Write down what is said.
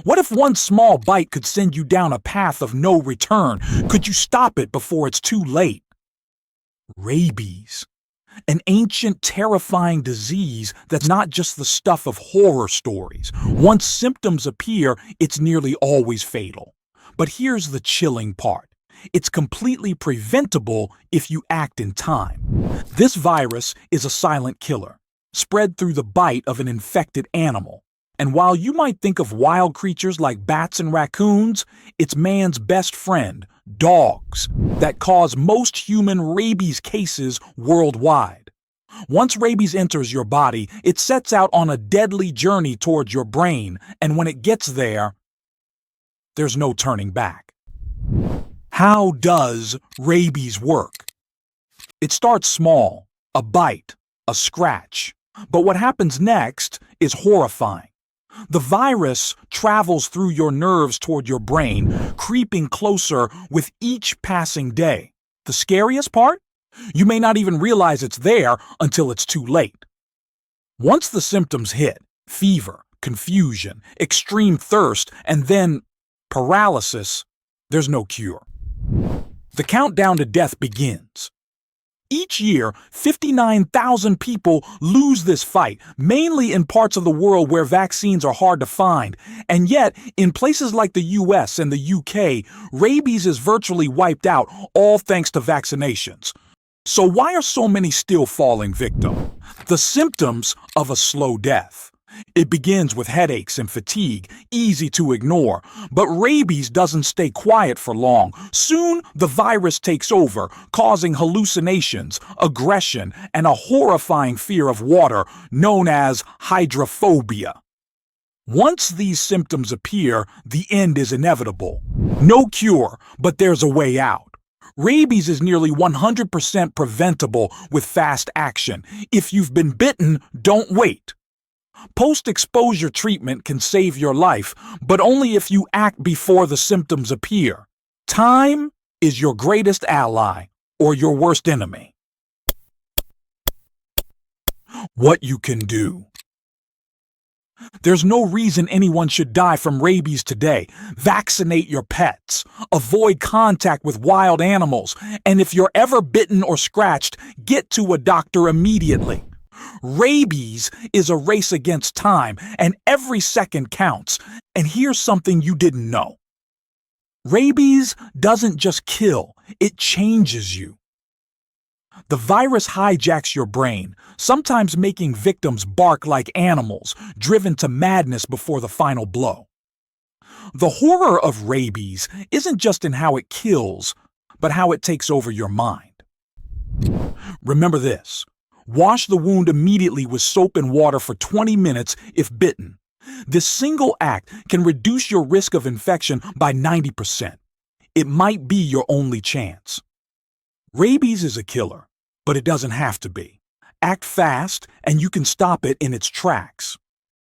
What if one small bite could send you down a path of no return? Could you stop it before it's too late? Rabies. An ancient, terrifying disease that's not just the stuff of horror stories. Once symptoms appear, it's nearly always fatal. But here's the chilling part. It's completely preventable if you act in time. This virus is a silent killer, spread through the bite of an infected animal. And while you might think of wild creatures like bats and raccoons, it's man's best friend, dogs, that cause most human rabies cases worldwide. Once rabies enters your body, it sets out on a deadly journey towards your brain, and when it gets there, there's no turning back. How does rabies work? It starts small, a bite, a scratch. But what happens next is horrifying. The virus travels through your nerves toward your brain, creeping closer with each passing day. The scariest part? You may not even realize it's there until it's too late. Once the symptoms hit, fever, confusion, extreme thirst, and then paralysis, there's no cure. The countdown to death begins. Each year, 59,000 people lose this fight, mainly in parts of the world where vaccines are hard to find. And yet, in places like the US and the UK, rabies is virtually wiped out, all thanks to vaccinations. So why are so many still falling victim? The symptoms of a slow death. It begins with headaches and fatigue, easy to ignore. But rabies doesn't stay quiet for long. Soon, the virus takes over, causing hallucinations, aggression, and a horrifying fear of water known as hydrophobia. Once these symptoms appear, the end is inevitable. No cure, but there's a way out. Rabies is nearly 100% preventable with fast action. If you've been bitten, don't wait. Post-exposure treatment can save your life, but only if you act before the symptoms appear. Time is your greatest ally or your worst enemy. What you can do. There's no reason anyone should die from rabies today. Vaccinate your pets. Avoid contact with wild animals. And if you're ever bitten or scratched, get to a doctor immediately. Rabies is a race against time, and every second counts. And here's something you didn't know. Rabies doesn't just kill, it changes you. The virus hijacks your brain, sometimes making victims bark like animals, driven to madness before the final blow. The horror of rabies isn't just in how it kills, but how it takes over your mind. Remember this. Wash the wound immediately with soap and water for 20 minutes if bitten. This single act can reduce your risk of infection by 90%. It might be your only chance. Rabies is a killer, but it doesn't have to be. Act fast, and you can stop it in its tracks.